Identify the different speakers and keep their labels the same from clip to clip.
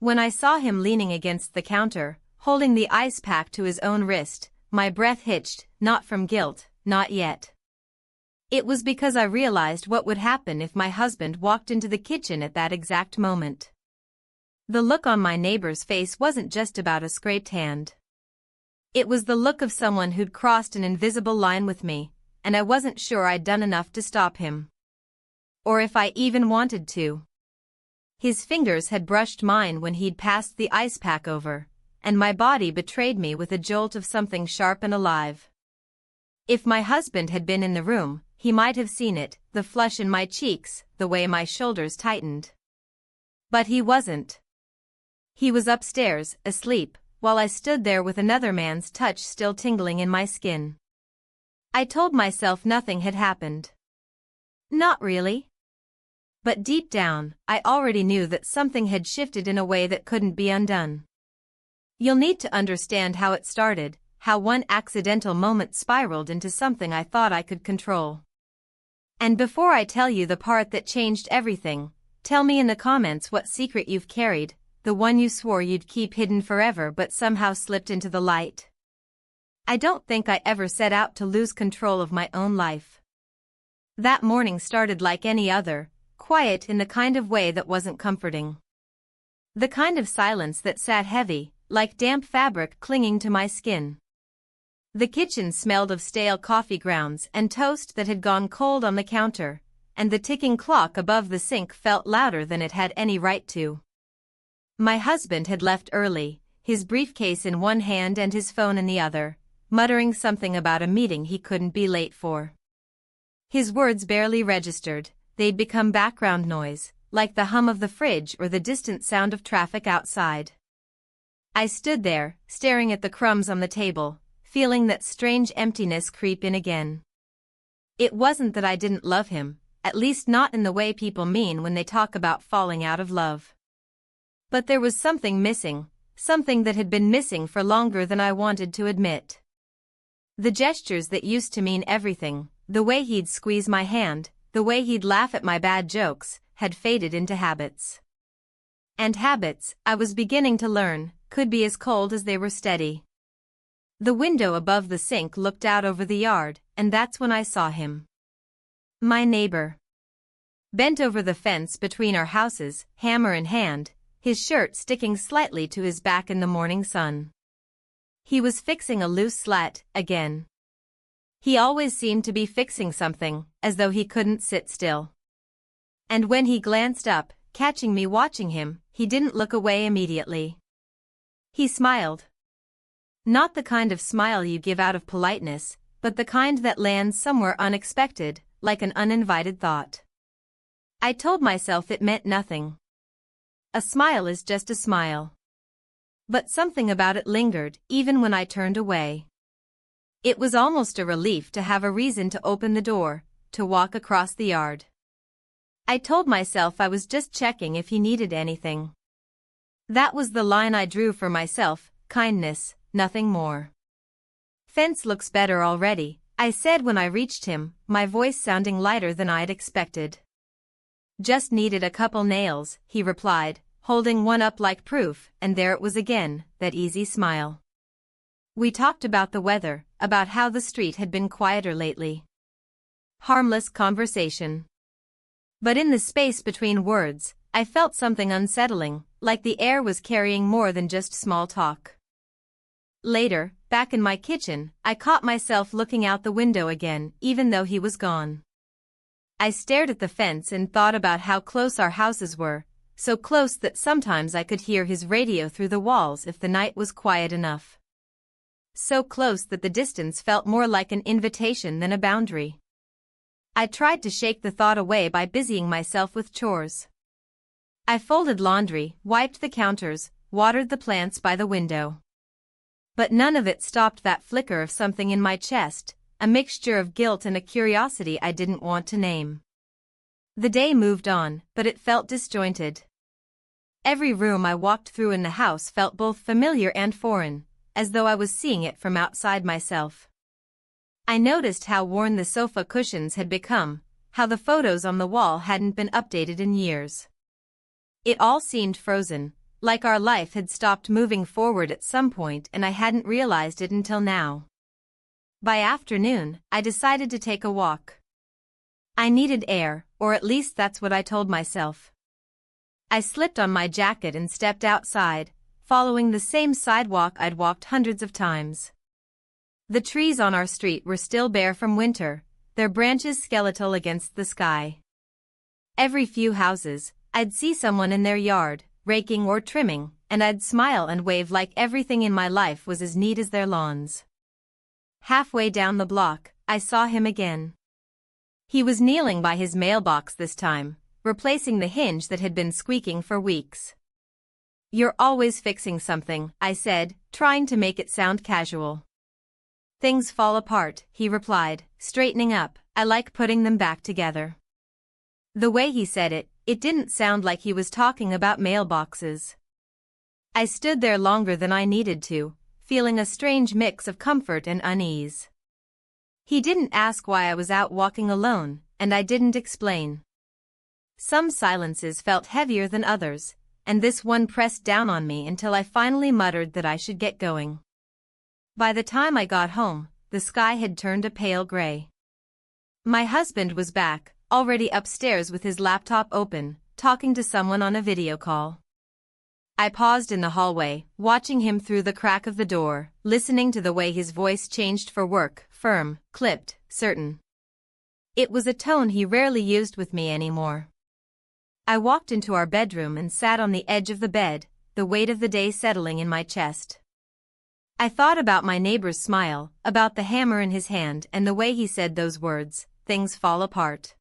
Speaker 1: When I saw him leaning against the counter, holding the ice pack to his own wrist, my breath hitched, not from guilt, not yet. It was because I realized what would happen if my husband walked into the kitchen at that exact moment. The look on my neighbor's face wasn't just about a scraped hand. It was the look of someone who'd crossed an invisible line with me, and I wasn't sure I'd done enough to stop him. Or if I even wanted to. His fingers had brushed mine when he'd passed the ice pack over, and my body betrayed me with a jolt of something sharp and alive. If my husband had been in the room, he might have seen it, the flush in my cheeks, the way my shoulders tightened. But he wasn't. He was upstairs, asleep, while I stood there with another man's touch still tingling in my skin. I told myself nothing had happened. Not really. But deep down, I already knew that something had shifted in a way that couldn't be undone. You'll need to understand how it started, how one accidental moment spiraled into something I thought I could control. And before I tell you the part that changed everything, tell me in the comments what secret you've carried, the one you swore you'd keep hidden forever but somehow slipped into the light. I don't think I ever set out to lose control of my own life. That morning started like any other, quiet in the kind of way that wasn't comforting. The kind of silence that sat heavy, like damp fabric clinging to my skin. The kitchen smelled of stale coffee grounds and toast that had gone cold on the counter, and the ticking clock above the sink felt louder than it had any right to. My husband had left early, his briefcase in one hand and his phone in the other, muttering something about a meeting he couldn't be late for. His words barely registered, they'd become background noise, like the hum of the fridge or the distant sound of traffic outside. I stood there, staring at the crumbs on the table, feeling that strange emptiness creep in again. It wasn't that I didn't love him, at least not in the way people mean when they talk about falling out of love. But there was something missing, something that had been missing for longer than I wanted to admit. The gestures that used to mean everything, the way he'd squeeze my hand, the way he'd laugh at my bad jokes, had faded into habits. And habits, I was beginning to learn, could be as cold as they were steady. The window above the sink looked out over the yard, and that's when I saw him. My neighbor. Bent over the fence between our houses, hammer in hand, his shirt sticking slightly to his back in the morning sun. He was fixing a loose slat, again. He always seemed to be fixing something, as though he couldn't sit still. And when he glanced up, catching me watching him, he didn't look away immediately. He smiled. Not the kind of smile you give out of politeness, but the kind that lands somewhere unexpected, like an uninvited thought. I told myself it meant nothing. A smile is just a smile. But something about it lingered, even when I turned away. It was almost a relief to have a reason to open the door, to walk across the yard. I told myself I was just checking if he needed anything. That was the line I drew for myself, kindness, nothing more. Fence looks better already, I said when I reached him, my voice sounding lighter than I'd expected. Just needed a couple nails, he replied, holding one up like proof, and there it was again, that easy smile. We talked about the weather, about how the street had been quieter lately. Harmless conversation. But in the space between words, I felt something unsettling, like the air was carrying more than just small talk. Later, back in my kitchen, I caught myself looking out the window again, even though he was gone. I stared at the fence and thought about how close our houses were, so close that sometimes I could hear his radio through the walls if the night was quiet enough. So close that the distance felt more like an invitation than a boundary. I tried to shake the thought away by busying myself with chores. I folded laundry, wiped the counters, watered the plants by the window. But none of it stopped that flicker of something in my chest, a mixture of guilt and a curiosity I didn't want to name. The day moved on, but it felt disjointed. Every room I walked through in the house felt both familiar and foreign, as though I was seeing it from outside myself. I noticed how worn the sofa cushions had become, how the photos on the wall hadn't been updated in years. It all seemed frozen, like our life had stopped moving forward at some point and I hadn't realized it until now. By afternoon, I decided to take a walk. I needed air, or at least that's what I told myself. I slipped on my jacket and stepped outside, following the same sidewalk I'd walked hundreds of times. The trees on our street were still bare from winter, their branches skeletal against the sky. Every few houses, I'd see someone in their yard, raking or trimming, and I'd smile and wave like everything in my life was as neat as their lawns. Halfway down the block, I saw him again. He was kneeling by his mailbox this time, replacing the hinge that had been squeaking for weeks. "You're always fixing something," I said, trying to make it sound casual. "Things fall apart," he replied, straightening up. "I like putting them back together." The way he said it, it didn't sound like he was talking about mailboxes. I stood there longer than I needed to, feeling a strange mix of comfort and unease. He didn't ask why I was out walking alone, and I didn't explain. Some silences felt heavier than others, and this one pressed down on me until I finally muttered that I should get going. By the time I got home, the sky had turned a pale gray. My husband was back, already upstairs with his laptop open, talking to someone on a video call. I paused in the hallway, watching him through the crack of the door, listening to the way his voice changed for work, firm, clipped, certain. It was a tone he rarely used with me anymore. I walked into our bedroom and sat on the edge of the bed, the weight of the day settling in my chest. I thought about my neighbor's smile, about the hammer in his hand and the way he said those words, "Things fall apart."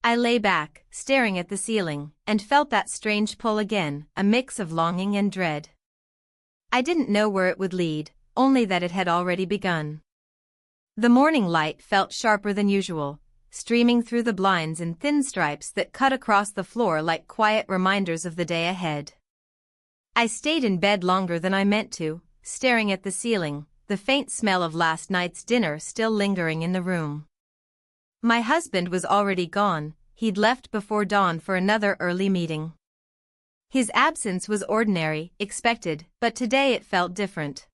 Speaker 1: I lay back, staring at the ceiling, and felt that strange pull again, a mix of longing and dread. I didn't know where it would lead, only that it had already begun. The morning light felt sharper than usual, streaming through the blinds in thin stripes that cut across the floor like quiet reminders of the day ahead. I stayed in bed longer than I meant to, staring at the ceiling, the faint smell of last night's dinner still lingering in the room. My husband was already gone, he'd left before dawn for another early meeting. His absence was ordinary, expected, but today it felt different.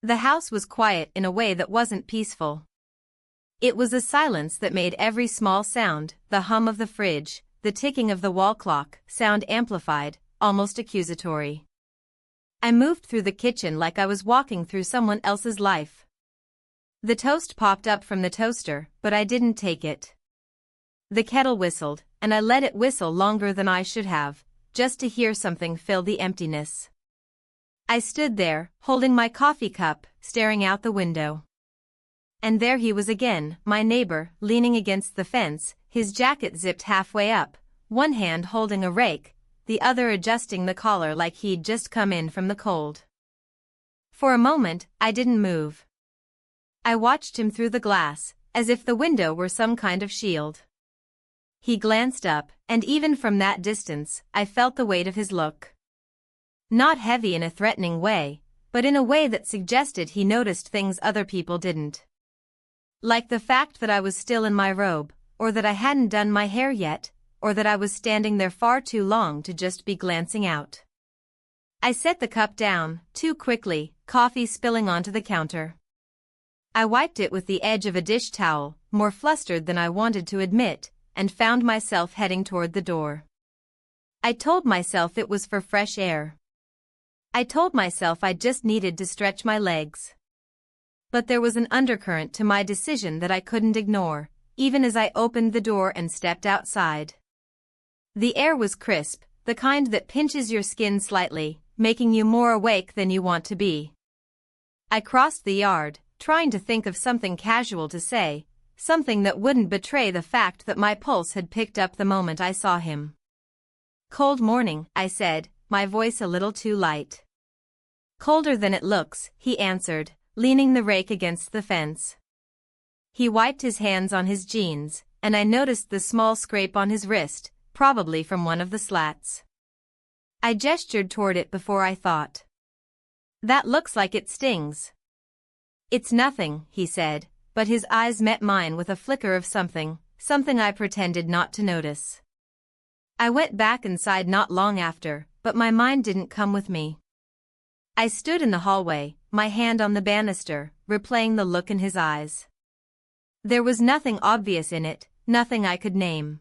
Speaker 1: The house was quiet in a way that wasn't peaceful. It was a silence that made every small sound, the hum of the fridge, the ticking of the wall clock, sound amplified, almost accusatory. I moved through the kitchen like I was walking through someone else's life. The toast popped up from the toaster, but I didn't take it. The kettle whistled, and I let it whistle longer than I should have, just to hear something fill the emptiness. I stood there, holding my coffee cup, staring out the window. And there he was again, my neighbor, leaning against the fence, his jacket zipped halfway up, one hand holding a rake, the other adjusting the collar like he'd just come in from the cold. For a moment, I didn't move. I watched him through the glass, as if the window were some kind of shield. He glanced up, and even from that distance, I felt the weight of his look. Not heavy in a threatening way, but in a way that suggested he noticed things other people didn't. Like the fact that I was still in my robe, or that I hadn't done my hair yet, or that I was standing there far too long to just be glancing out. I set the cup down, too quickly, coffee spilling onto the counter. I wiped it with the edge of a dish towel, more flustered than I wanted to admit, and found myself heading toward the door. I told myself it was for fresh air. I told myself I just needed to stretch my legs. But there was an undercurrent to my decision that I couldn't ignore, even as I opened the door and stepped outside. The air was crisp, the kind that pinches your skin slightly, making you more awake than you want to be. I crossed the yard, trying to think of something casual to say, something that wouldn't betray the fact that my pulse had picked up the moment I saw him. "Cold morning," I said, my voice a little too light. "Colder than it looks," he answered, leaning the rake against the fence. He wiped his hands on his jeans, and I noticed the small scrape on his wrist, probably from one of the slats. I gestured toward it before I thought. "That looks like it stings." "It's nothing," he said, but his eyes met mine with a flicker of something I pretended not to notice. I went back inside not long after, but my mind didn't come with me. I stood in the hallway, my hand on the banister, replaying the look in his eyes. There was nothing obvious in it, nothing I could name.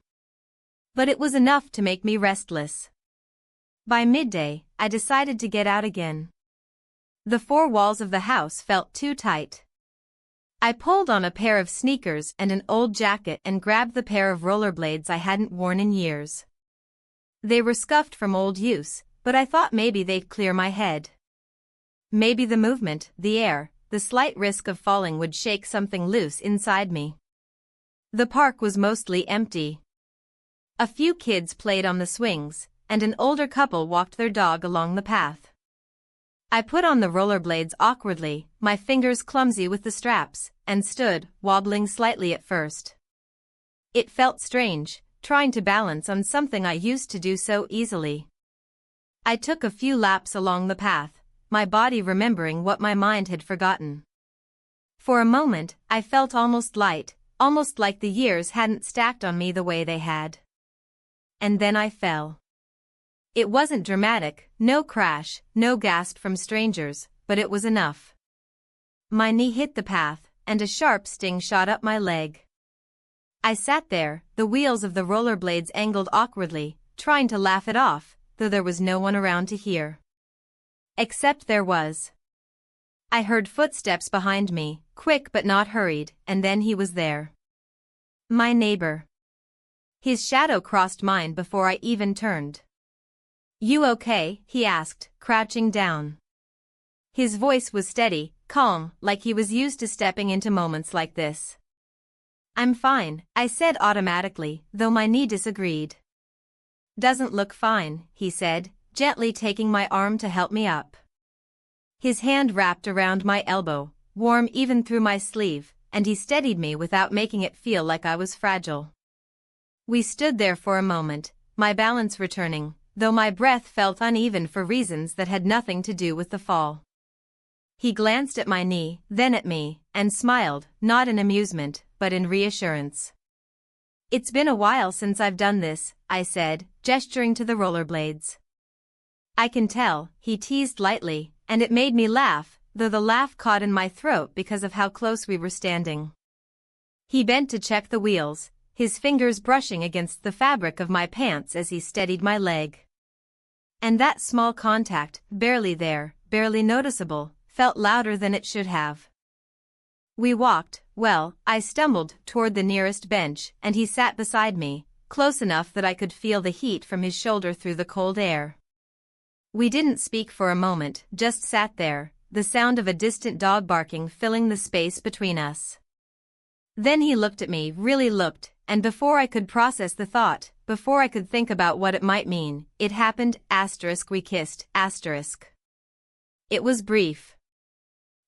Speaker 1: But it was enough to make me restless. By midday, I decided to get out again. The four walls of the house felt too tight. I pulled on a pair of sneakers and an old jacket and grabbed the pair of rollerblades I hadn't worn in years. They were scuffed from old use, but I thought maybe they'd clear my head. Maybe the movement, the air, the slight risk of falling would shake something loose inside me. The park was mostly empty. A few kids played on the swings, and an older couple walked their dog along the path. I put on the rollerblades awkwardly, my fingers clumsy with the straps, and stood, wobbling slightly at first. It felt strange, trying to balance on something I used to do so easily. I took a few laps along the path, my body remembering what my mind had forgotten. For a moment, I felt almost light, almost like the years hadn't stacked on me the way they had. And then I fell. It wasn't dramatic, no crash, no gasp from strangers, but it was enough. My knee hit the path, and a sharp sting shot up my leg. I sat there, the wheels of the rollerblades angled awkwardly, trying to laugh it off, though there was no one around to hear. Except there was. I heard footsteps behind me, quick but not hurried, and then he was there. My neighbor. His shadow crossed mine before I even turned. "You okay?" he asked, crouching down. His voice was steady, calm, like he was used to stepping into moments like this. "I'm fine," I said automatically, though my knee disagreed. "Doesn't look fine," he said, gently taking my arm to help me up. His hand wrapped around my elbow, warm even through my sleeve, and he steadied me without making it feel like I was fragile. We stood there for a moment, my balance returning, though my breath felt uneven for reasons that had nothing to do with the fall. He glanced at my knee, then at me, and smiled, not in amusement, but in reassurance. "It's been a while since I've done this," I said, gesturing to the rollerblades. "I can tell," he teased lightly, and it made me laugh, though the laugh caught in my throat because of how close we were standing. He bent to check the wheels, his fingers brushing against the fabric of my pants as he steadied my leg. And that small contact, barely there, barely noticeable, felt louder than it should have. We walked, well, I stumbled toward the nearest bench, and he sat beside me, close enough that I could feel the heat from his shoulder through the cold air. We didn't speak for a moment, just sat there, the sound of a distant dog barking filling the space between us. Then he looked at me, really looked, and before I could process the thought, before I could think about what it might mean, it happened, we kissed, It was brief.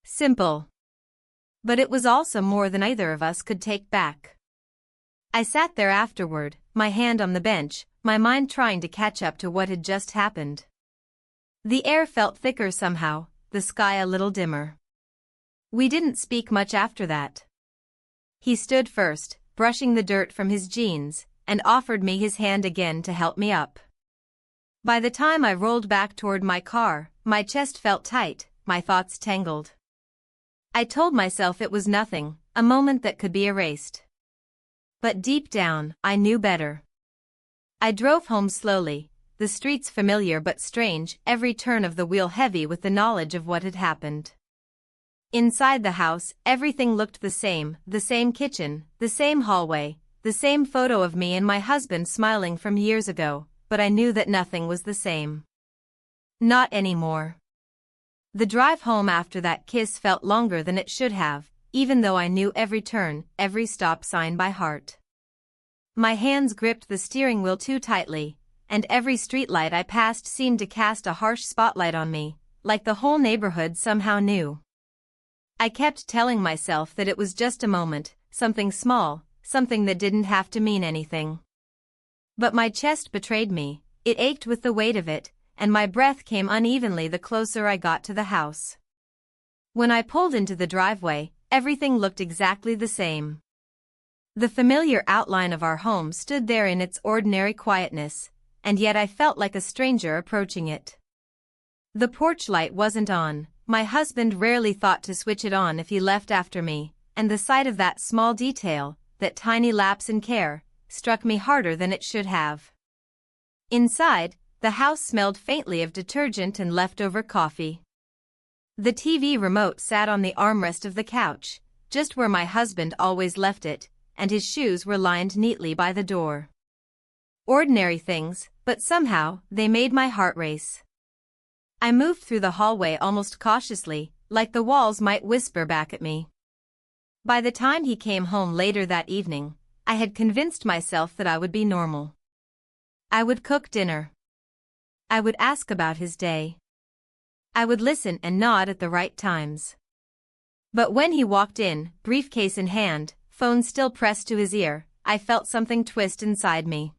Speaker 1: Simple. But it was also more than either of us could take back. I sat there afterward, my hand on the bench, my mind trying to catch up to what had just happened. The air felt thicker somehow, the sky a little dimmer. We didn't speak much after that. He stood first, brushing the dirt from his jeans, and offered me his hand again to help me up. By the time I rolled back toward my car, my chest felt tight, my thoughts tangled. I told myself it was nothing, a moment that could be erased. But deep down, I knew better. I drove home slowly, the streets familiar but strange, every turn of the wheel heavy with the knowledge of what had happened. Inside the house, everything looked the same kitchen, the same hallway, the same photo of me and my husband smiling from years ago, but I knew that nothing was the same. Not anymore. The drive home after that kiss felt longer than it should have, even though I knew every turn, every stop sign by heart. My hands gripped the steering wheel too tightly, and every streetlight I passed seemed to cast a harsh spotlight on me, like the whole neighborhood somehow knew. I kept telling myself that it was just a moment, something small, something that didn't have to mean anything. But my chest betrayed me, it ached with the weight of it, and my breath came unevenly the closer I got to the house. When I pulled into the driveway, everything looked exactly the same. The familiar outline of our home stood there in its ordinary quietness, and yet I felt like a stranger approaching it. The porch light wasn't on. My husband rarely thought to switch it on if he left after me, and the sight of that small detail, that tiny lapse in care, struck me harder than it should have. Inside, the house smelled faintly of detergent and leftover coffee. The TV remote sat on the armrest of the couch, just where my husband always left it, and his shoes were lined neatly by the door. Ordinary things, but somehow, they made my heart race. I moved through the hallway almost cautiously, like the walls might whisper back at me. By the time he came home later that evening, I had convinced myself that I would be normal. I would cook dinner. I would ask about his day. I would listen and nod at the right times. But when he walked in, briefcase in hand, phone still pressed to his ear, I felt something twist inside me.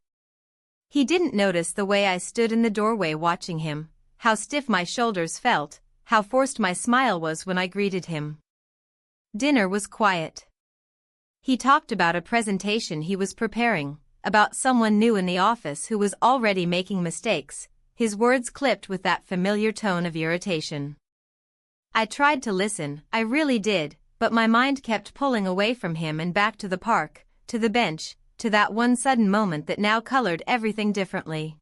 Speaker 1: He didn't notice the way I stood in the doorway watching him, how stiff my shoulders felt, how forced my smile was when I greeted him. Dinner was quiet. He talked about a presentation he was preparing, about someone new in the office who was already making mistakes, his words clipped with that familiar tone of irritation. I tried to listen, I really did, but my mind kept pulling away from him and back to the park, to the bench, to that one sudden moment that now colored everything differently.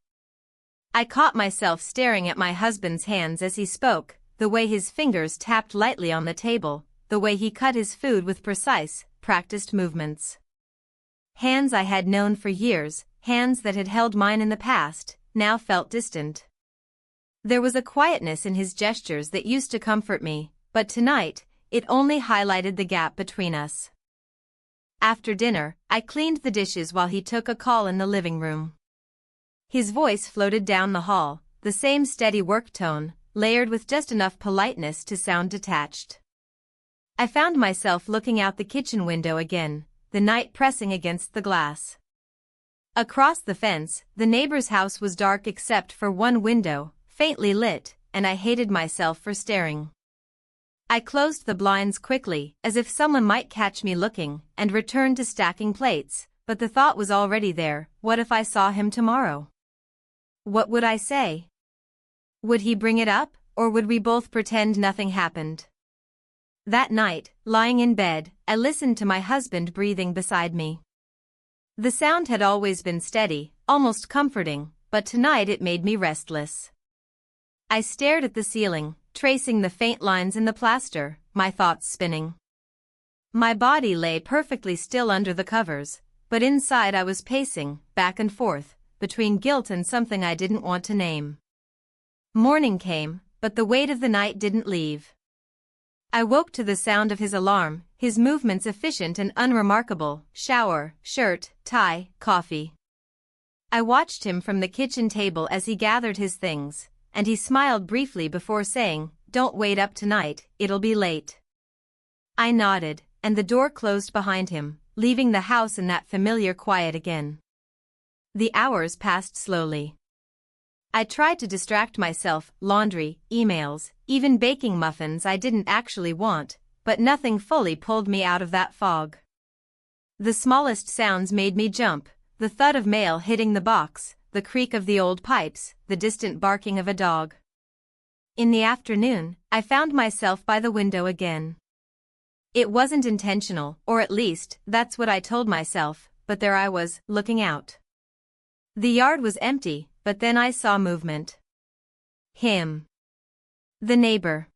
Speaker 1: I caught myself staring at my husband's hands as he spoke, the way his fingers tapped lightly on the table, the way he cut his food with precise, practiced movements. Hands I had known for years, hands that had held mine in the past, now felt distant. There was a quietness in his gestures that used to comfort me, but tonight, it only highlighted the gap between us. After dinner, I cleaned the dishes while he took a call in the living room. His voice floated down the hall, the same steady work tone, layered with just enough politeness to sound detached. I found myself looking out the kitchen window again, the night pressing against the glass. Across the fence, the neighbor's house was dark except for one window, faintly lit, and I hated myself for staring. I closed the blinds quickly, as if someone might catch me looking, and returned to stacking plates, but the thought was already there, what if I saw him tomorrow? What would I say? Would he bring it up, or would we both pretend nothing happened? That night, lying in bed, I listened to my husband breathing beside me. The sound had always been steady, almost comforting, but tonight it made me restless. I stared at the ceiling, tracing the faint lines in the plaster, my thoughts spinning. My body lay perfectly still under the covers, but inside I was pacing, back and forth, between guilt and something I didn't want to name. Morning came, but the weight of the night didn't leave. I woke to the sound of his alarm, his movements efficient and unremarkable, shower, shirt, tie, coffee. I watched him from the kitchen table as he gathered his things, and he smiled briefly before saying, "Don't wait up tonight, it'll be late." I nodded, and the door closed behind him, leaving the house in that familiar quiet again. The hours passed slowly. I tried to distract myself, laundry, emails, even baking muffins I didn't actually want, but nothing fully pulled me out of that fog. The smallest sounds made me jump, the thud of mail hitting the box, the creak of the old pipes, the distant barking of a dog. In the afternoon, I found myself by the window again. It wasn't intentional, or at least, that's what I told myself, but there I was, looking out. The yard was empty, but then I saw movement. Him. The neighbor.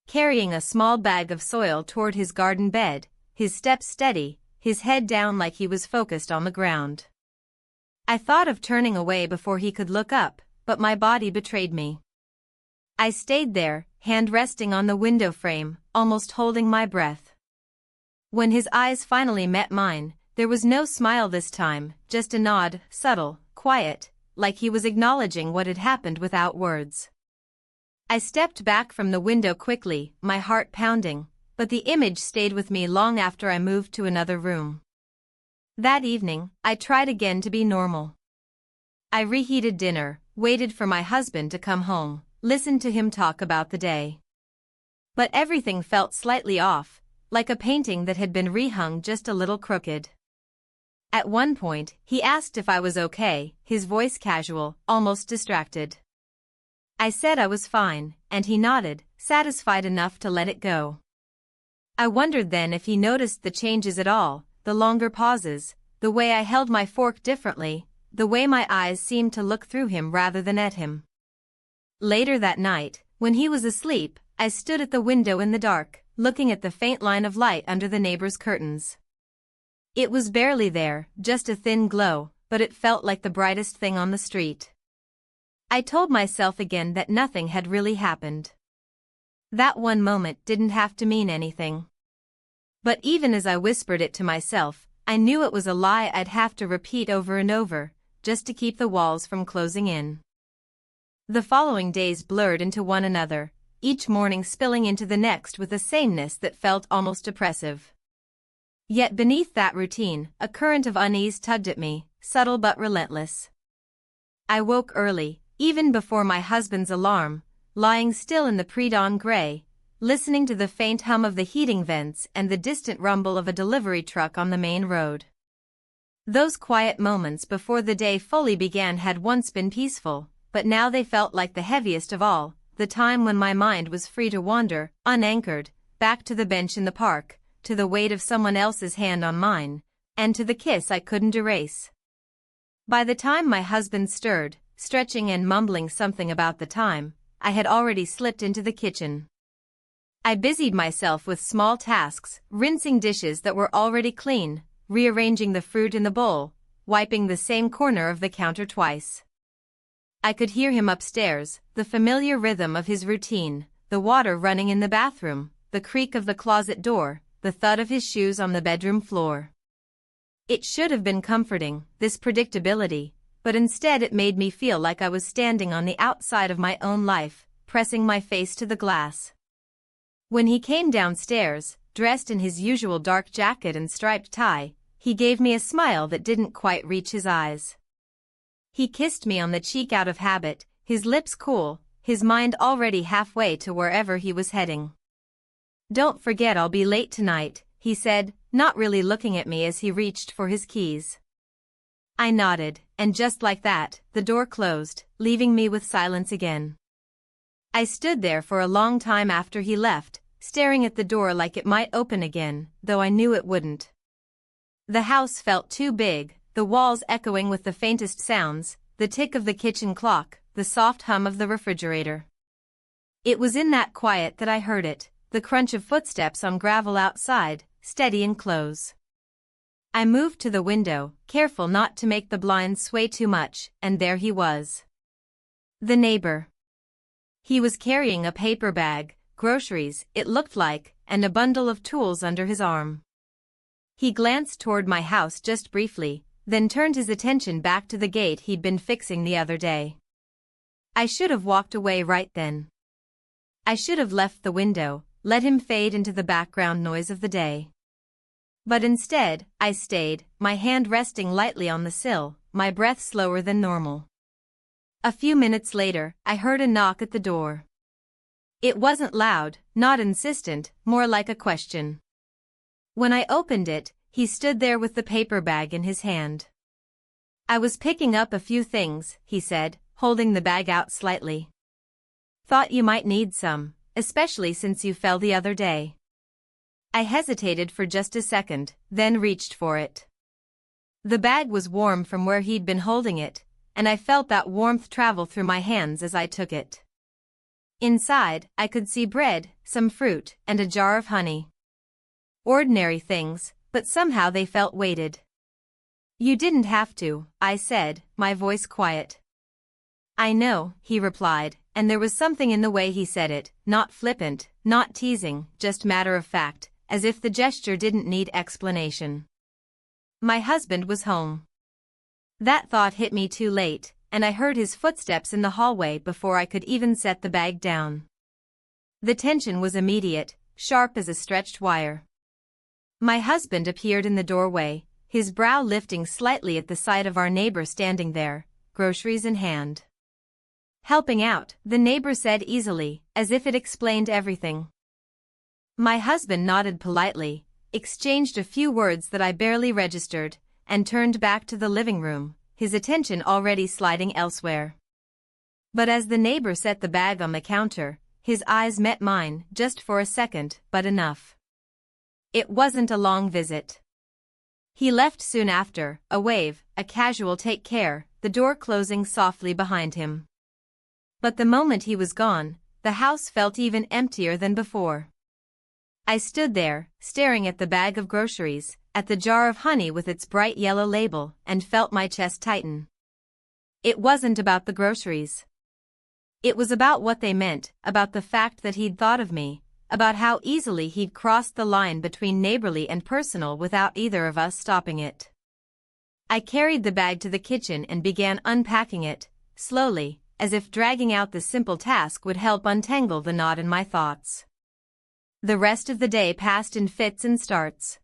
Speaker 1: Carrying a small bag of soil toward his garden bed, his steps steady, his head down like he was focused on the ground. I thought of turning away before he could look up, but my body betrayed me. I stayed there, hand resting on the window frame, almost holding my breath. When his eyes finally met mine, there was no smile this time, just a nod, subtle, quiet, like he was acknowledging what had happened without words. I stepped back from the window quickly, my heart pounding, but the image stayed with me long after I moved to another room. That evening, I tried again to be normal. I reheated dinner, waited for my husband to come home, listened to him talk about the day. But everything felt slightly off, like a painting that had been rehung just a little crooked. At one point, he asked if I was okay, his voice casual, almost distracted. I said I was fine, and he nodded, satisfied enough to let it go. I wondered then if he noticed the changes at all, the longer pauses, the way I held my fork differently, the way my eyes seemed to look through him rather than at him. Later that night, when he was asleep, I stood at the window in the dark, looking at the faint line of light under the neighbor's curtains. It was barely there, just a thin glow, but it felt like the brightest thing on the street. I told myself again that nothing had really happened. That one moment didn't have to mean anything. But even as I whispered it to myself, I knew it was a lie I'd have to repeat over and over, just to keep the walls from closing in. The following days blurred into one another, each morning spilling into the next with a sameness that felt almost oppressive. Yet beneath that routine, a current of unease tugged at me, subtle but relentless. I woke early, even before my husband's alarm, lying still in the pre-dawn gray, listening to the faint hum of the heating vents and the distant rumble of a delivery truck on the main road. Those quiet moments before the day fully began had once been peaceful, but now they felt like the heaviest of all, the time when my mind was free to wander, unanchored, back to the bench in the park, to the weight of someone else's hand on mine, and to the kiss I couldn't erase. By the time my husband stirred, stretching and mumbling something about the time, I had already slipped into the kitchen. I busied myself with small tasks, rinsing dishes that were already clean, rearranging the fruit in the bowl, wiping the same corner of the counter twice. I could hear him upstairs, the familiar rhythm of his routine, the water running in the bathroom, the creak of the closet door, the thud of his shoes on the bedroom floor. It should have been comforting, this predictability, but instead it made me feel like I was standing on the outside of my own life, pressing my face to the glass. When he came downstairs, dressed in his usual dark jacket and striped tie, he gave me a smile that didn't quite reach his eyes. He kissed me on the cheek out of habit, his lips cool, his mind already halfway to wherever he was heading. "Don't forget I'll be late tonight," he said, not really looking at me as he reached for his keys. I nodded, and just like that, the door closed, leaving me with silence again. I stood there for a long time after he left, staring at the door like it might open again, though I knew it wouldn't. The house felt too big, the walls echoing with the faintest sounds, the tick of the kitchen clock, the soft hum of the refrigerator. It was in that quiet that I heard it, the crunch of footsteps on gravel outside, steady and close. I moved to the window, careful not to make the blinds sway too much, and there he was. The neighbor. He was carrying a paper bag, groceries, it looked like, and a bundle of tools under his arm. He glanced toward my house just briefly, then turned his attention back to the gate he'd been fixing the other day. I should have walked away right then. I should have left the window, let him fade into the background noise of the day. But instead, I stayed, my hand resting lightly on the sill, my breath slower than normal. A few minutes later, I heard a knock at the door. It wasn't loud, not insistent, more like a question. When I opened it, he stood there with the paper bag in his hand. "I was picking up a few things," he said, holding the bag out slightly. "Thought you might need some, especially since you fell the other day." I hesitated for just a second, then reached for it. The bag was warm from where he'd been holding it, and I felt that warmth travel through my hands as I took it. Inside, I could see bread, some fruit, and a jar of honey. Ordinary things, but somehow they felt weighted. "You didn't have to," I said, my voice quiet. "I know," he replied, and there was something in the way he said it, not flippant, not teasing, just matter of fact, as if the gesture didn't need explanation. My husband was home. That thought hit me too late, and I heard his footsteps in the hallway before I could even set the bag down. The tension was immediate, sharp as a stretched wire. My husband appeared in the doorway, his brow lifting slightly at the sight of our neighbor standing there, groceries in hand. "Helping out," the neighbor said easily, as if it explained everything. My husband nodded politely, exchanged a few words that I barely registered, and turned back to the living room, his attention already sliding elsewhere. But as the neighbor set the bag on the counter, his eyes met mine just for a second, but enough. It wasn't a long visit. He left soon after, a wave, a casual take care, the door closing softly behind him. But the moment he was gone, the house felt even emptier than before. I stood there, staring at the bag of groceries, at the jar of honey with its bright yellow label, and felt my chest tighten. It wasn't about the groceries. It was about what they meant, about the fact that he'd thought of me, about how easily he'd crossed the line between neighborly and personal without either of us stopping it. I carried the bag to the kitchen and began unpacking it, slowly, as if dragging out the simple task would help untangle the knot in my thoughts. The rest of the day passed in fits and starts.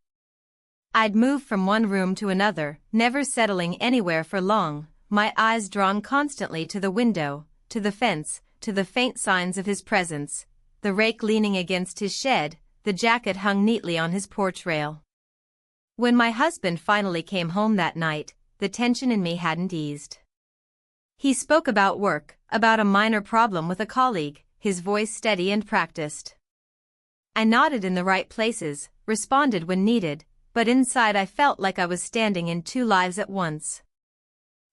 Speaker 1: I'd move from one room to another, never settling anywhere for long, my eyes drawn constantly to the window, to the fence, to the faint signs of his presence, the rake leaning against his shed, the jacket hung neatly on his porch rail. When my husband finally came home that night, the tension in me hadn't eased. He spoke about work, about a minor problem with a colleague, his voice steady and practiced. I nodded in the right places, responded when needed, but inside I felt like I was standing in two lives at once.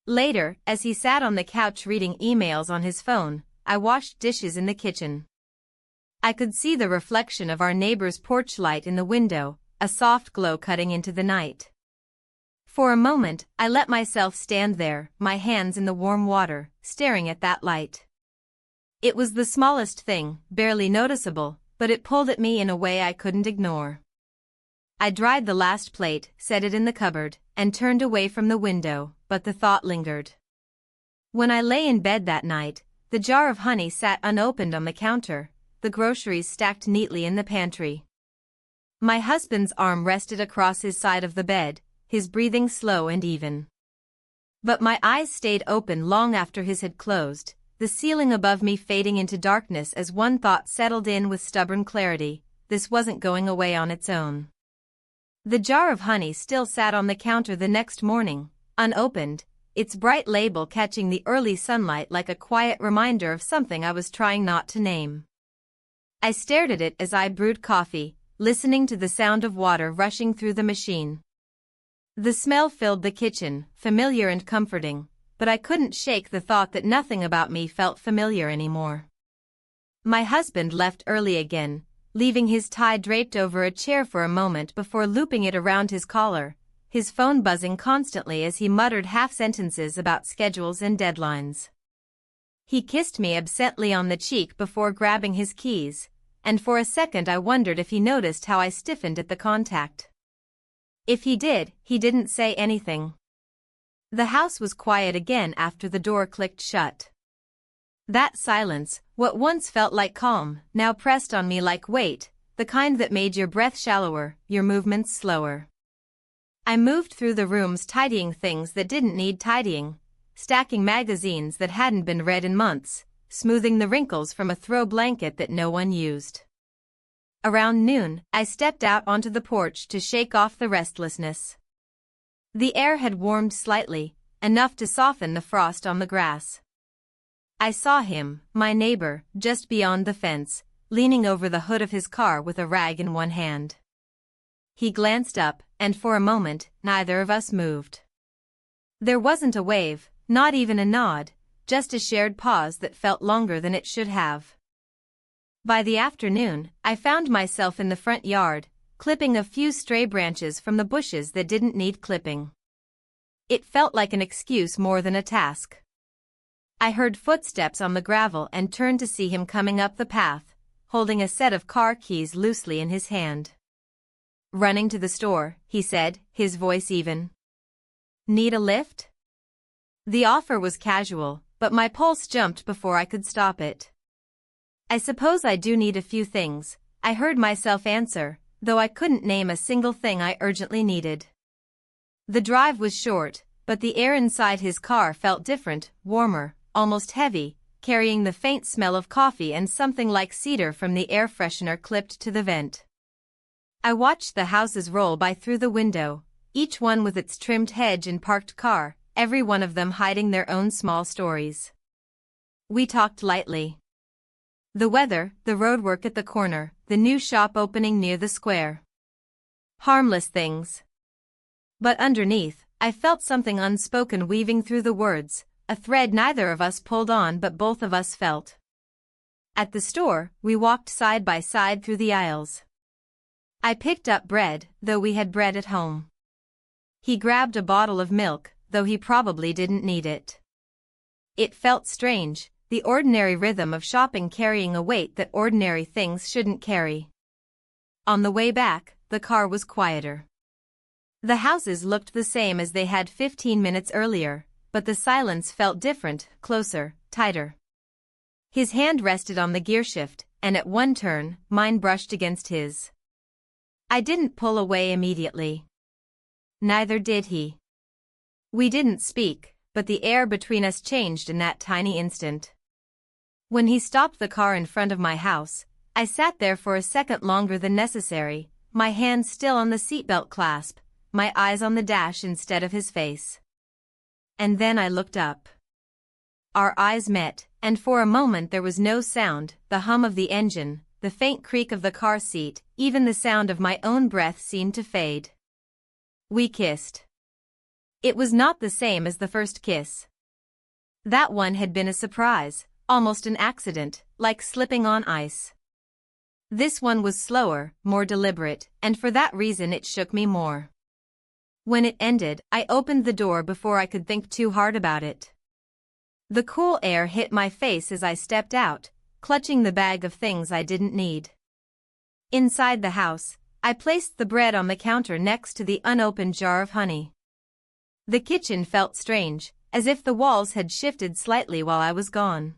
Speaker 1: Later, as he sat on the couch reading emails on his phone, I washed dishes in the kitchen. I could see the reflection of our neighbor's porch light in the window, a soft glow cutting into the night. For a moment, I let myself stand there, my hands in the warm water, staring at that light. It was the smallest thing, barely noticeable, but it pulled at me in a way I couldn't ignore. I dried the last plate, set it in the cupboard, and turned away from the window, but the thought lingered. When I lay in bed that night, the jar of honey sat unopened on the counter, the groceries stacked neatly in the pantry. My husband's arm rested across his side of the bed, his breathing slow and even. But my eyes stayed open long after his had closed, the ceiling above me fading into darkness as one thought settled in with stubborn clarity: this wasn't going away on its own. The jar of honey still sat on the counter the next morning, unopened, its bright label catching the early sunlight like a quiet reminder of something I was trying not to name. I stared at it as I brewed coffee, listening to the sound of water rushing through the machine. The smell filled the kitchen, familiar and comforting, but I couldn't shake the thought that nothing about me felt familiar anymore. My husband left early again, leaving his tie draped over a chair for a moment before looping it around his collar, his phone buzzing constantly as he muttered half-sentences about schedules and deadlines. He kissed me absently on the cheek before grabbing his keys, and for a second I wondered if he noticed how I stiffened at the contact. If he did, he didn't say anything. The house was quiet again after the door clicked shut. That silence, what once felt like calm, now pressed on me like weight, the kind that made your breath shallower, your movements slower. I moved through the rooms tidying things that didn't need tidying, stacking magazines that hadn't been read in months, smoothing the wrinkles from a throw blanket that no one used. Around noon, I stepped out onto the porch to shake off the restlessness. The air had warmed slightly, enough to soften the frost on the grass. I saw him, my neighbor, just beyond the fence, leaning over the hood of his car with a rag in one hand. He glanced up, and for a moment, neither of us moved. There wasn't a wave, not even a nod, just a shared pause that felt longer than it should have. By the afternoon, I found myself in the front yard, clipping a few stray branches from the bushes that didn't need clipping. It felt like an excuse more than a task. I heard footsteps on the gravel and turned to see him coming up the path, holding a set of car keys loosely in his hand. "Running to the store," he said, his voice even. "Need a lift?" The offer was casual, but my pulse jumped before I could stop it. "I suppose I do need a few things," I heard myself answer, though I couldn't name a single thing I urgently needed. The drive was short, but the air inside his car felt different, warmer, almost heavy, carrying the faint smell of coffee and something like cedar from the air freshener clipped to the vent. I watched the houses roll by through the window, each one with its trimmed hedge and parked car, every one of them hiding their own small stories. We talked lightly. The weather, the roadwork at the corner, the new shop opening near the square. Harmless things. But underneath, I felt something unspoken weaving through the words, a thread neither of us pulled on but both of us felt. At the store, we walked side by side through the aisles. I picked up bread, though we had bread at home. He grabbed a bottle of milk, though he probably didn't need it. It felt strange, the ordinary rhythm of shopping carrying a weight that ordinary things shouldn't carry. On the way back, the car was quieter. The houses looked the same as they had 15 minutes earlier, but the silence felt different, closer, tighter. His hand rested on the gearshift, and at one turn, mine brushed against his. I didn't pull away immediately. Neither did he. We didn't speak, but the air between us changed in that tiny instant. When he stopped the car in front of my house, I sat there for a second longer than necessary, my hand still on the seatbelt clasp, my eyes on the dash instead of his face. And then I looked up. Our eyes met, and for a moment there was no sound, the hum of the engine, the faint creak of the car seat, even the sound of my own breath seemed to fade. We kissed. It was not the same as the first kiss. That one had been a surprise, almost an accident, like slipping on ice. This one was slower, more deliberate, and for that reason it shook me more. When it ended, I opened the door before I could think too hard about it. The cool air hit my face as I stepped out, clutching the bag of things I didn't need. Inside the house, I placed the bread on the counter next to the unopened jar of honey. The kitchen felt strange, as if the walls had shifted slightly while I was gone.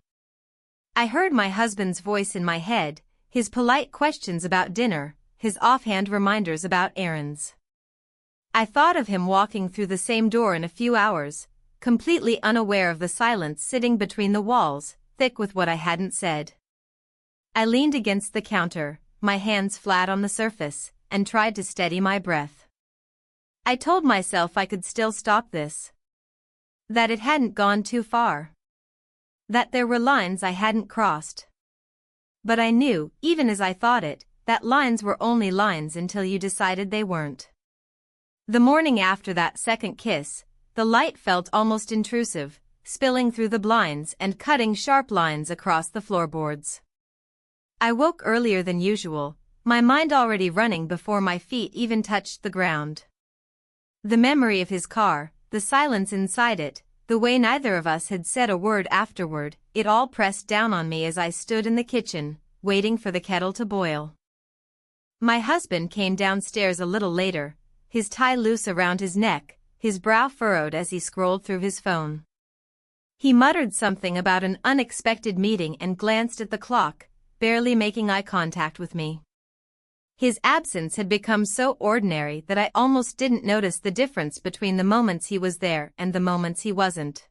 Speaker 1: I heard my husband's voice in my head, his polite questions about dinner, his offhand reminders about errands. I thought of him walking through the same door in a few hours, completely unaware of the silence sitting between the walls, thick with what I hadn't said. I leaned against the counter, my hands flat on the surface, and tried to steady my breath. I told myself I could still stop this. That it hadn't gone too far. That there were lines I hadn't crossed. But I knew, even as I thought it, that lines were only lines until you decided they weren't. The morning after that second kiss, the light felt almost intrusive, spilling through the blinds and cutting sharp lines across the floorboards. I woke earlier than usual, my mind already running before my feet even touched the ground. The memory of his car, the silence inside it, the way neither of us had said a word afterward, it all pressed down on me as I stood in the kitchen, waiting for the kettle to boil. My husband came downstairs a little later, his tie loose around his neck, his brow furrowed as he scrolled through his phone. He muttered something about an unexpected meeting and glanced at the clock, barely making eye contact with me. His absence had become so ordinary that I almost didn't notice the difference between the moments he was there and the moments he wasn't.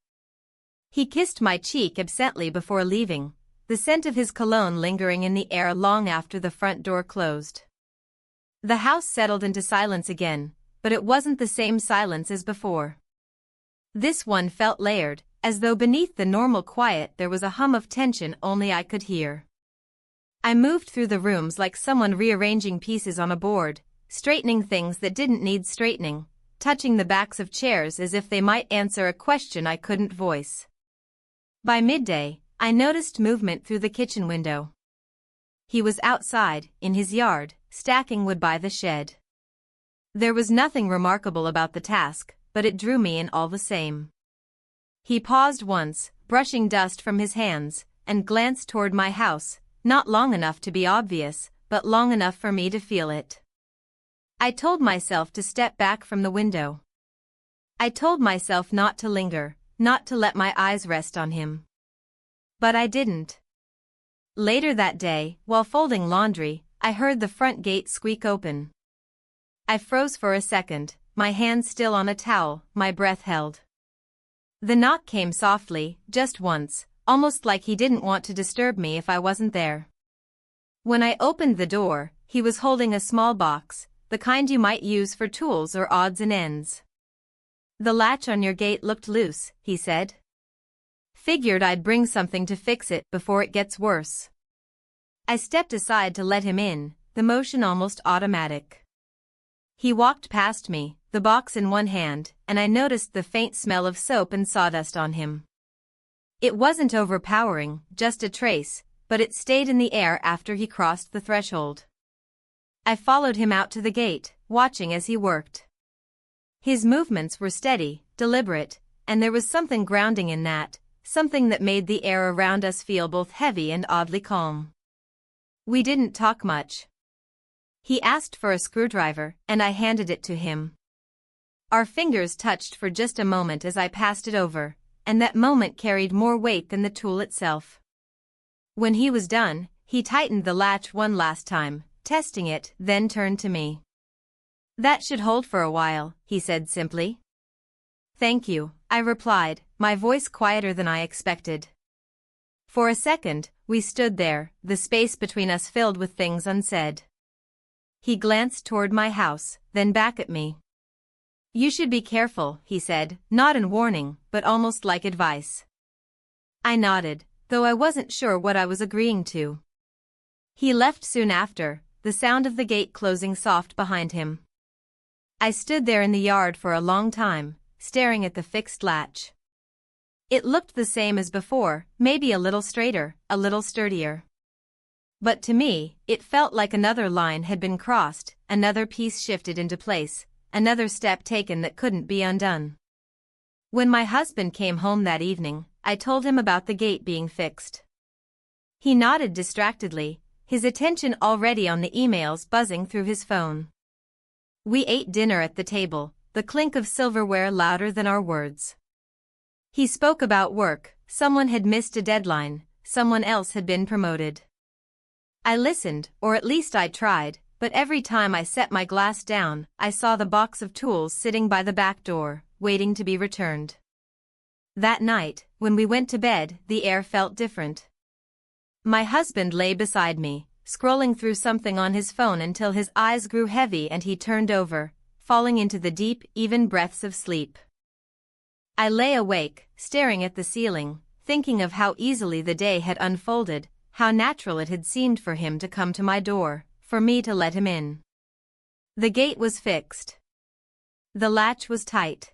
Speaker 1: He kissed my cheek absently before leaving, the scent of his cologne lingering in the air long after the front door closed. The house settled into silence again, but it wasn't the same silence as before. This one felt layered, as though beneath the normal quiet there was a hum of tension only I could hear. I moved through the rooms like someone rearranging pieces on a board, straightening things that didn't need straightening, touching the backs of chairs as if they might answer a question I couldn't voice. By midday, I noticed movement through the kitchen window. He was outside, in his yard, stacking wood by the shed. There was nothing remarkable about the task, but it drew me in all the same. He paused once, brushing dust from his hands, and glanced toward my house, not long enough to be obvious, but long enough for me to feel it. I told myself to step back from the window. I told myself not to linger, not to let my eyes rest on him. But I didn't. Later that day, while folding laundry, I heard the front gate squeak open. I froze for a second, my hand still on a towel, my breath held. The knock came softly, just once, almost like he didn't want to disturb me if I wasn't there. When I opened the door, he was holding a small box, the kind you might use for tools or odds and ends. The latch on your gate looked loose, he said. Figured I'd bring something to fix it before it gets worse. I stepped aside to let him in, the motion almost automatic. He walked past me, the box in one hand, and I noticed the faint smell of soap and sawdust on him. It wasn't overpowering, just a trace, but it stayed in the air after he crossed the threshold. I followed him out to the gate, watching as he worked. His movements were steady, deliberate, and there was something grounding in that, something that made the air around us feel both heavy and oddly calm. We didn't talk much. He asked for a screwdriver, and I handed it to him. Our fingers touched for just a moment as I passed it over, and that moment carried more weight than the tool itself. When he was done, he tightened the latch one last time, testing it, then turned to me. "That should hold for a while," he said simply. "Thank you," I replied, my voice quieter than I expected. For a second, we stood there, the space between us filled with things unsaid. He glanced toward my house, then back at me. "You should be careful," he said, not in warning, but almost like advice. I nodded, though I wasn't sure what I was agreeing to. He left soon after, the sound of the gate closing soft behind him. I stood there in the yard for a long time, staring at the fixed latch. It looked the same as before, maybe a little straighter, a little sturdier. But to me, it felt like another line had been crossed, another piece shifted into place, another step taken that couldn't be undone. When my husband came home that evening, I told him about the gate being fixed. He nodded distractedly, his attention already on the emails buzzing through his phone. We ate dinner at the table, the clink of silverware louder than our words. He spoke about work, someone had missed a deadline, someone else had been promoted. I listened, or at least I tried, but every time I set my glass down, I saw the box of tools sitting by the back door, waiting to be returned. That night, when we went to bed, the air felt different. My husband lay beside me, scrolling through something on his phone until his eyes grew heavy and he turned over, falling into the deep, even breaths of sleep. I lay awake, staring at the ceiling, thinking of how easily the day had unfolded, how natural it had seemed for him to come to my door, for me to let him in. The gate was fixed. The latch was tight.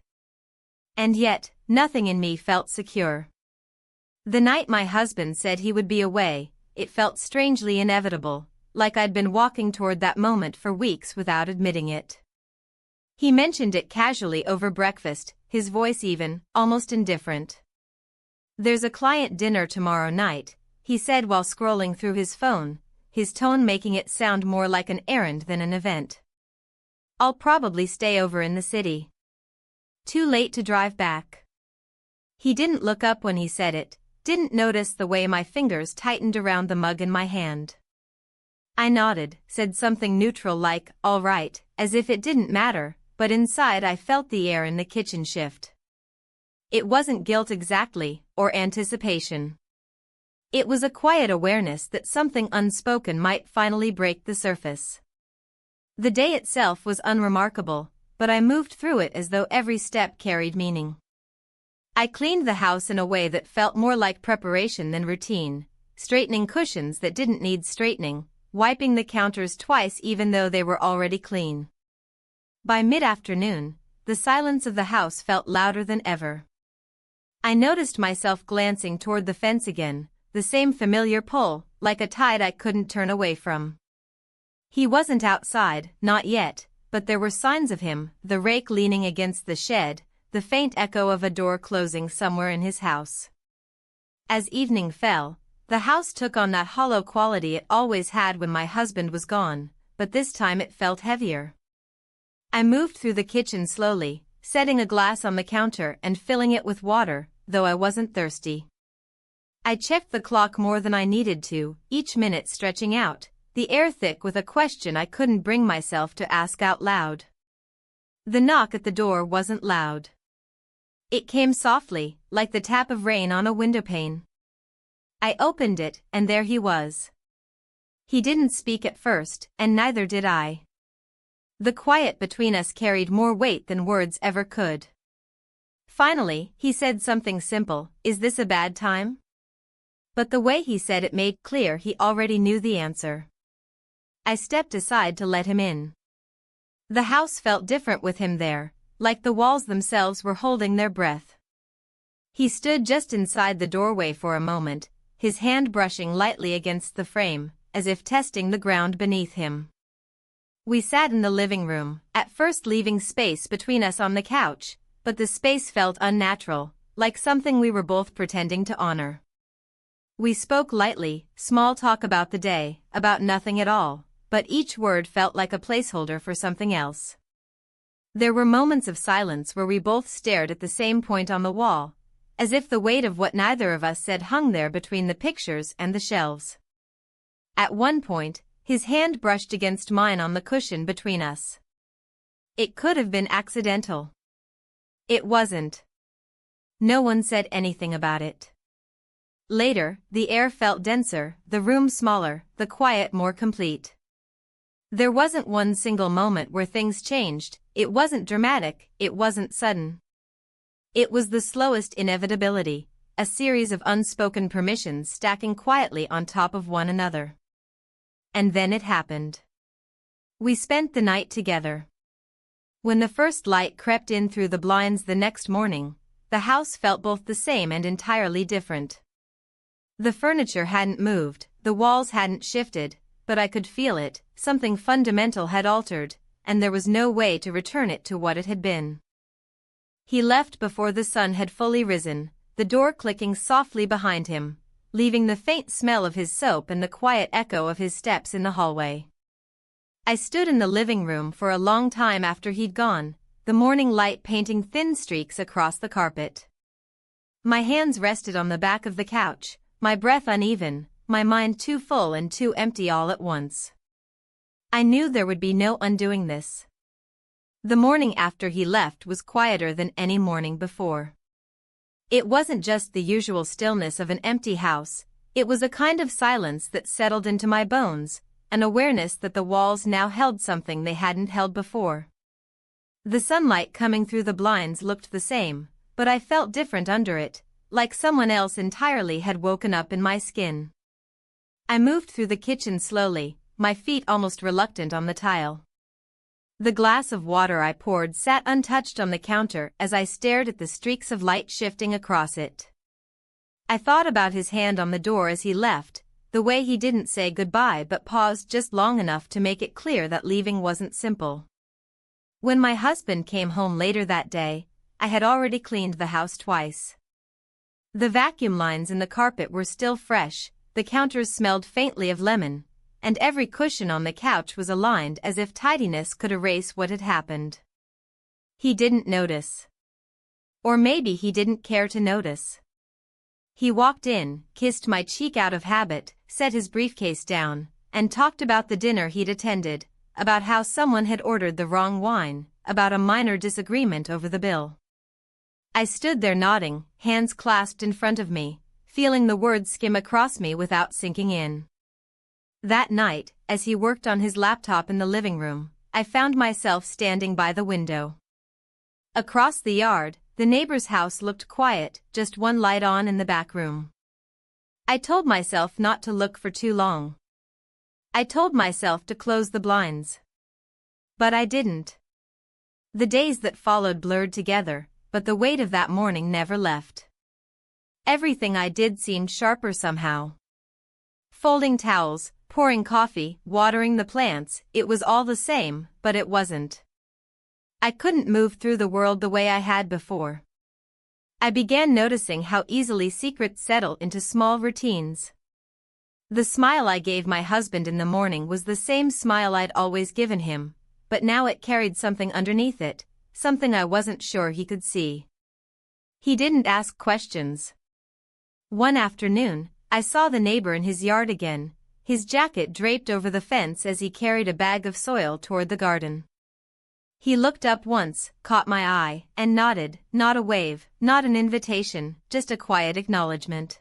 Speaker 1: And yet, nothing in me felt secure. The night my husband said he would be away, it felt strangely inevitable, like I'd been walking toward that moment for weeks without admitting it. He mentioned it casually over breakfast, his voice even, almost indifferent. "There's a client dinner tomorrow night," he said while scrolling through his phone, his tone making it sound more like an errand than an event. "I'll probably stay over in the city. Too late to drive back." He didn't look up when he said it, didn't notice the way my fingers tightened around the mug in my hand. I nodded, said something neutral like, "All right," as if it didn't matter, but inside I felt the air in the kitchen shift. It wasn't guilt exactly, or anticipation. It was a quiet awareness that something unspoken might finally break the surface. The day itself was unremarkable, but I moved through it as though every step carried meaning. I cleaned the house in a way that felt more like preparation than routine, straightening cushions that didn't need straightening, wiping the counters twice even though they were already clean. By mid-afternoon, the silence of the house felt louder than ever. I noticed myself glancing toward the fence again, the same familiar pull, like a tide I couldn't turn away from. He wasn't outside, not yet, but there were signs of him, the rake leaning against the shed, the faint echo of a door closing somewhere in his house. As evening fell, the house took on that hollow quality it always had when my husband was gone, but this time it felt heavier. I moved through the kitchen slowly, setting a glass on the counter and filling it with water, though I wasn't thirsty. I checked the clock more than I needed to, each minute stretching out, the air thick with a question I couldn't bring myself to ask out loud. The knock at the door wasn't loud. It came softly, like the tap of rain on a windowpane. I opened it, and there he was. He didn't speak at first, and neither did I. The quiet between us carried more weight than words ever could. Finally, he said something simple, "Is this a bad time?" But the way he said it made clear he already knew the answer. I stepped aside to let him in. The house felt different with him there, like the walls themselves were holding their breath. He stood just inside the doorway for a moment, his hand brushing lightly against the frame, as if testing the ground beneath him. We sat in the living room, at first leaving space between us on the couch, but the space felt unnatural, like something we were both pretending to honor. We spoke lightly, small talk about the day, about nothing at all, but each word felt like a placeholder for something else. There were moments of silence where we both stared at the same point on the wall, as if the weight of what neither of us said hung there between the pictures and the shelves. At one point, his hand brushed against mine on the cushion between us. It could have been accidental. It wasn't. No one said anything about it. Later, the air felt denser, the room smaller, the quiet more complete. There wasn't one single moment where things changed, it wasn't dramatic, it wasn't sudden. It was the slowest inevitability, a series of unspoken permissions stacking quietly on top of one another. And then it happened. We spent the night together. When the first light crept in through the blinds the next morning, the house felt both the same and entirely different. The furniture hadn't moved, the walls hadn't shifted, but I could feel it, something fundamental had altered, and there was no way to return it to what it had been. He left before the sun had fully risen, the door clicking softly behind him, leaving the faint smell of his soap and the quiet echo of his steps in the hallway. I stood in the living room for a long time after he'd gone, the morning light painting thin streaks across the carpet. My hands rested on the back of the couch, my breath uneven, my mind too full and too empty all at once. I knew there would be no undoing this. The morning after he left was quieter than any morning before. It wasn't just the usual stillness of an empty house, it was a kind of silence that settled into my bones, an awareness that the walls now held something they hadn't held before. The sunlight coming through the blinds looked the same, but I felt different under it, like someone else entirely had woken up in my skin. I moved through the kitchen slowly, my feet almost reluctant on the tile. The glass of water I poured sat untouched on the counter as I stared at the streaks of light shifting across it. I thought about his hand on the door as he left, the way he didn't say goodbye but paused just long enough to make it clear that leaving wasn't simple. When my husband came home later that day, I had already cleaned the house twice. The vacuum lines in the carpet were still fresh, the counters smelled faintly of lemon, and every cushion on the couch was aligned as if tidiness could erase what had happened. He didn't notice. Or maybe he didn't care to notice. He walked in, kissed my cheek out of habit, set his briefcase down, and talked about the dinner he'd attended, about how someone had ordered the wrong wine, about a minor disagreement over the bill. I stood there nodding, hands clasped in front of me, feeling the words skim across me without sinking in. That night, as he worked on his laptop in the living room, I found myself standing by the window. Across the yard, the neighbor's house looked quiet, just one light on in the back room. I told myself not to look for too long. I told myself to close the blinds. But I didn't. The days that followed blurred together, but the weight of that morning never left. Everything I did seemed sharper somehow. Folding towels, pouring coffee, watering the plants, it was all the same, but it wasn't. I couldn't move through the world the way I had before. I began noticing how easily secrets settle into small routines. The smile I gave my husband in the morning was the same smile I'd always given him, but now it carried something underneath it, something I wasn't sure he could see. He didn't ask questions. One afternoon, I saw the neighbor in his yard again, his jacket draped over the fence as he carried a bag of soil toward the garden. He looked up once, caught my eye, and nodded, not a wave, not an invitation, just a quiet acknowledgement.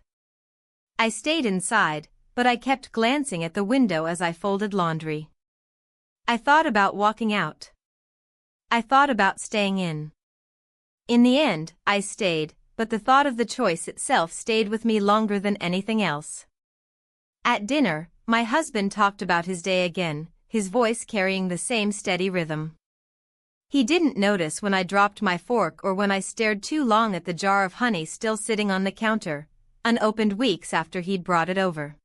Speaker 1: I stayed inside, but I kept glancing at the window as I folded laundry. I thought about walking out. I thought about staying in. In the end, I stayed, but the thought of the choice itself stayed with me longer than anything else. At dinner, my husband talked about his day again, his voice carrying the same steady rhythm. He didn't notice when I dropped my fork or when I stared too long at the jar of honey still sitting on the counter, unopened weeks after he'd brought it over.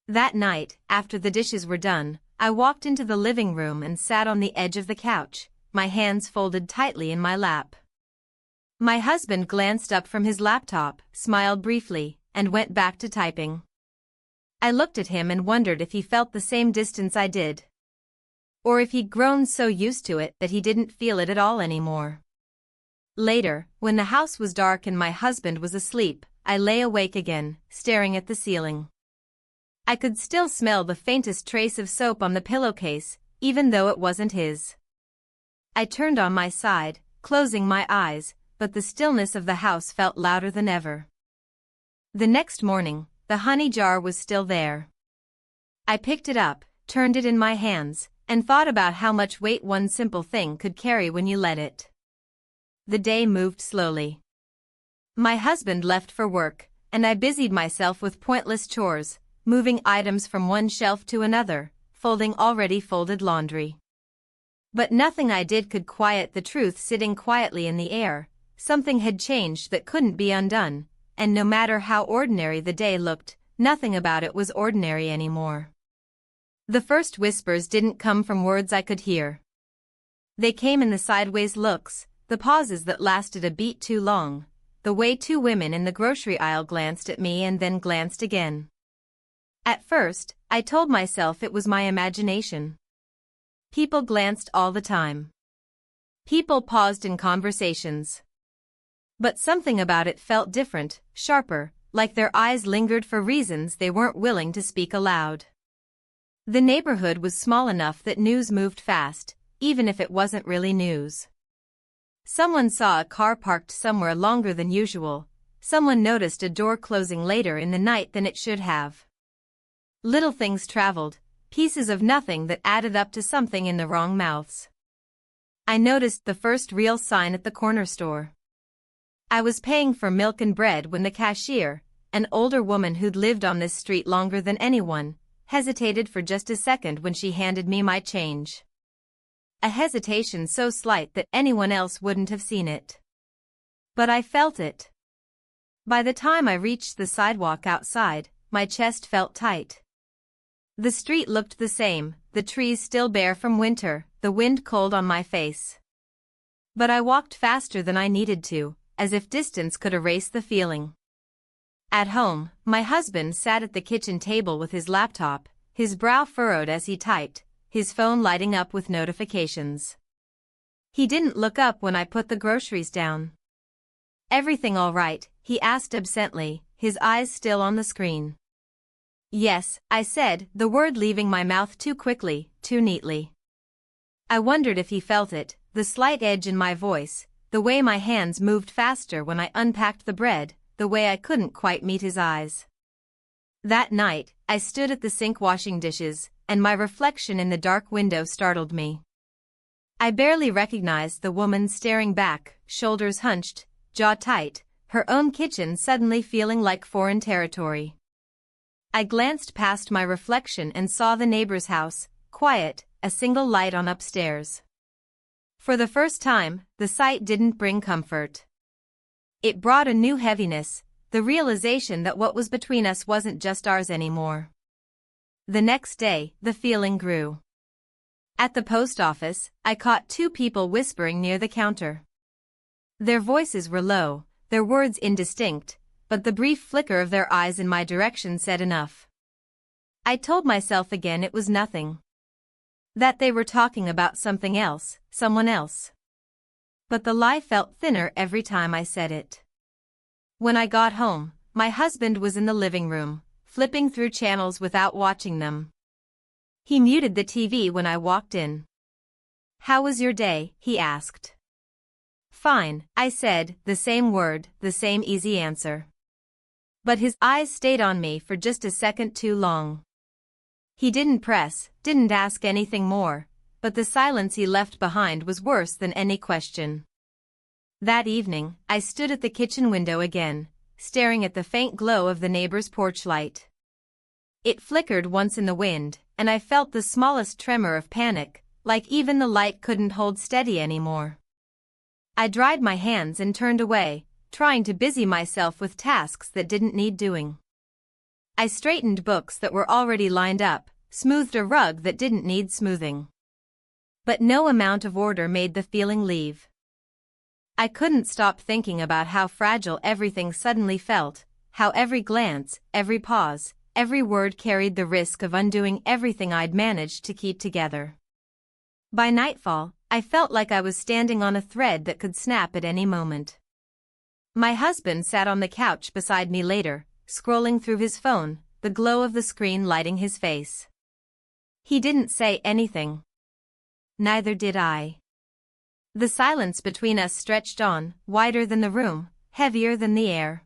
Speaker 1: That night, after the dishes were done, I walked into the living room and sat on the edge of the couch, my hands folded tightly in my lap. My husband glanced up from his laptop, smiled briefly, and went back to typing. I looked at him and wondered if he felt the same distance I did. Or if he'd grown so used to it that he didn't feel it at all anymore. Later, when the house was dark and my husband was asleep, I lay awake again, staring at the ceiling. I could still smell the faintest trace of soap on the pillowcase, even though it wasn't his. I turned on my side, closing my eyes, but the stillness of the house felt louder than ever. The next morning, the honey jar was still there. I picked it up, turned it in my hands, and thought about how much weight one simple thing could carry when you let it. The day moved slowly. My husband left for work, and I busied myself with pointless chores, moving items from one shelf to another, folding already folded laundry. But nothing I did could quiet the truth sitting quietly in the air. Something had changed that couldn't be undone, and no matter how ordinary the day looked, nothing about it was ordinary anymore. The first whispers didn't come from words I could hear. They came in the sideways looks, the pauses that lasted a beat too long, the way two women in the grocery aisle glanced at me and then glanced again. At first, I told myself it was my imagination. People glanced all the time. People paused in conversations. But something about it felt different, sharper, like their eyes lingered for reasons they weren't willing to speak aloud. The neighborhood was small enough that news moved fast, even if it wasn't really news. Someone saw a car parked somewhere longer than usual. Someone noticed a door closing later in the night than it should have. Little things traveled, pieces of nothing that added up to something in the wrong mouths. I noticed the first real sign at the corner store. I was paying for milk and bread when the cashier, an older woman who'd lived on this street longer than anyone, hesitated for just a second when she handed me my change. A hesitation so slight that anyone else wouldn't have seen it. But I felt it. By the time I reached the sidewalk outside, my chest felt tight. The street looked the same, the trees still bare from winter, the wind cold on my face. But I walked faster than I needed to, as if distance could erase the feeling. At home, my husband sat at the kitchen table with his laptop, his brow furrowed as he typed, his phone lighting up with notifications. He didn't look up when I put the groceries down. "Everything all right?" he asked absently, his eyes still on the screen. "Yes," I said, the word leaving my mouth too quickly, too neatly. I wondered if he felt it, the slight edge in my voice, the way my hands moved faster when I unpacked the bread, the way I couldn't quite meet his eyes. That night, I stood at the sink washing dishes, and my reflection in the dark window startled me. I barely recognized the woman staring back, shoulders hunched, jaw tight, her own kitchen suddenly feeling like foreign territory. I glanced past my reflection and saw the neighbor's house, quiet, a single light on upstairs. For the first time, the sight didn't bring comfort. It brought a new heaviness, the realization that what was between us wasn't just ours anymore. The next day, the feeling grew. At the post office, I caught two people whispering near the counter. Their voices were low, their words indistinct, but the brief flicker of their eyes in my direction said enough. I told myself again it was nothing. That they were talking about something else, someone else. But the lie felt thinner every time I said it. When I got home, my husband was in the living room, flipping through channels without watching them. He muted the TV when I walked in. "How was your day?" he asked. "Fine," I said, the same word, the same easy answer. But his eyes stayed on me for just a second too long. He didn't press, didn't ask anything more, but the silence he left behind was worse than any question. That evening, I stood at the kitchen window again, staring at the faint glow of the neighbor's porch light. It flickered once in the wind, and I felt the smallest tremor of panic, like even the light couldn't hold steady anymore. I dried my hands and turned away, trying to busy myself with tasks that didn't need doing. I straightened books that were already lined up, smoothed a rug that didn't need smoothing. But no amount of order made the feeling leave. I couldn't stop thinking about how fragile everything suddenly felt, how every glance, every pause, every word carried the risk of undoing everything I'd managed to keep together. By nightfall, I felt like I was standing on a thread that could snap at any moment. My husband sat on the couch beside me later, scrolling through his phone, the glow of the screen lighting his face. He didn't say anything. Neither did I. The silence between us stretched on, wider than the room, heavier than the air.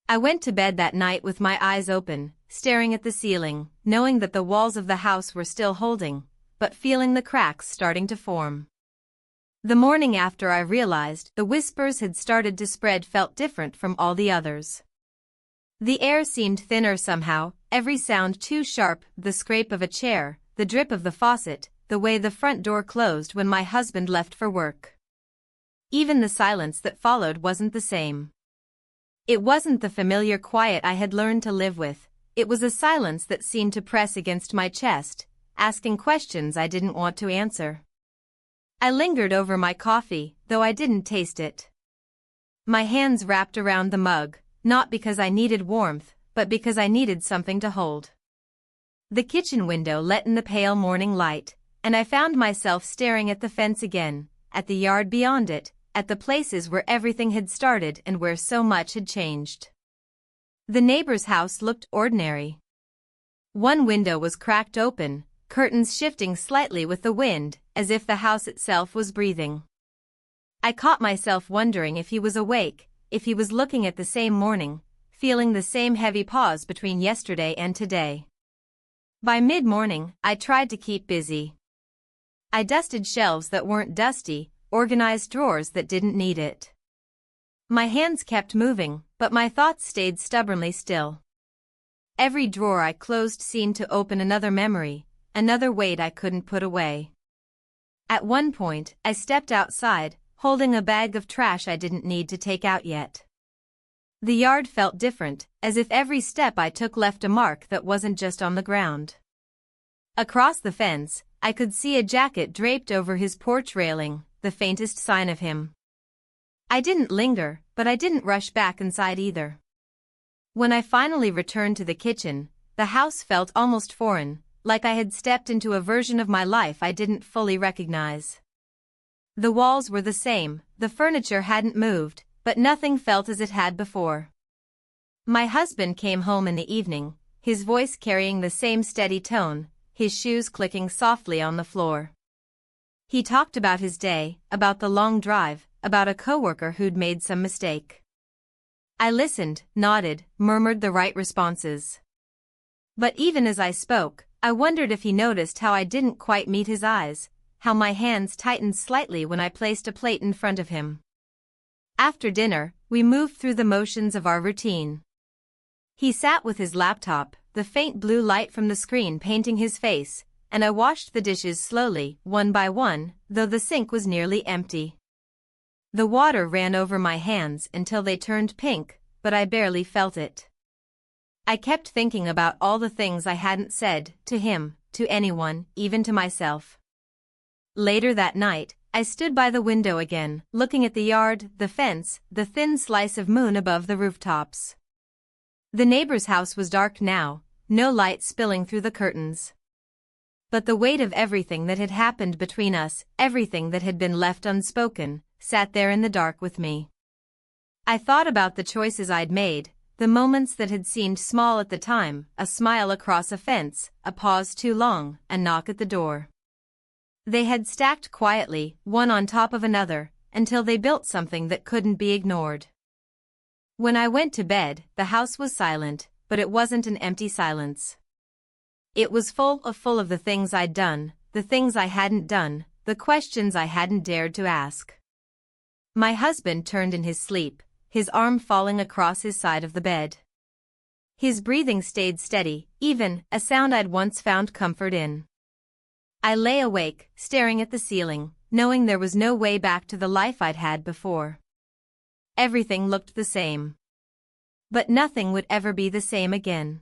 Speaker 1: I went to bed that night with my eyes open, staring at the ceiling, knowing that the walls of the house were still holding, but feeling the cracks starting to form. The morning after I realized the whispers had started to spread felt different from all the others. The air seemed thinner somehow, every sound too sharp, the scrape of a chair, the drip of the faucet, the way the front door closed when my husband left for work. Even the silence that followed wasn't the same. It wasn't the familiar quiet I had learned to live with, it was a silence that seemed to press against my chest, asking questions I didn't want to answer. I lingered over my coffee, though I didn't taste it. My hands wrapped around the mug, not because I needed warmth, but because I needed something to hold. The kitchen window let in the pale morning light, and I found myself staring at the fence again, at the yard beyond it, at the places where everything had started and where so much had changed. The neighbor's house looked ordinary. One window was cracked open, curtains shifting slightly with the wind, as if the house itself was breathing. I caught myself wondering if he was awake, if he was looking at the same morning, feeling the same heavy pause between yesterday and today. By mid-morning, I tried to keep busy. I dusted shelves that weren't dusty, organized drawers that didn't need it. My hands kept moving, but my thoughts stayed stubbornly still. Every drawer I closed seemed to open another memory, another weight I couldn't put away. At one point, I stepped outside, holding a bag of trash I didn't need to take out yet. The yard felt different, as if every step I took left a mark that wasn't just on the ground. Across the fence, I could see a jacket draped over his porch railing, the faintest sign of him. I didn't linger, but I didn't rush back inside either. When I finally returned to the kitchen, the house felt almost foreign, like I had stepped into a version of my life I didn't fully recognize. The walls were the same, the furniture hadn't moved, but nothing felt as it had before. My husband came home in the evening, his voice carrying the same steady tone, his shoes clicking softly on the floor. He talked about his day, about the long drive, about a coworker who'd made some mistake. I listened, nodded, murmured the right responses. But even as I spoke, I wondered if he noticed how I didn't quite meet his eyes, how my hands tightened slightly when I placed a plate in front of him. After dinner, we moved through the motions of our routine. He sat with his laptop, the faint blue light from the screen painting his face, and I washed the dishes slowly, one by one, though the sink was nearly empty. The water ran over my hands until they turned pink, but I barely felt it. I kept thinking about all the things I hadn't said, to him, to anyone, even to myself. Later that night, I stood by the window again, looking at the yard, the fence, the thin slice of moon above the rooftops. The neighbor's house was dark now, no light spilling through the curtains. But the weight of everything that had happened between us, everything that had been left unspoken, sat there in the dark with me. I thought about the choices I'd made, the moments that had seemed small at the time, a smile across a fence, a pause too long, a knock at the door. They had stacked quietly, one on top of another, until they built something that couldn't be ignored. When I went to bed, the house was silent, but it wasn't an empty silence. It was full of the things I'd done, the things I hadn't done, the questions I hadn't dared to ask. My husband turned in his sleep, his arm falling across his side of the bed. His breathing stayed steady, even, a sound I'd once found comfort in. I lay awake, staring at the ceiling, knowing there was no way back to the life I'd had before. Everything looked the same. But nothing would ever be the same again.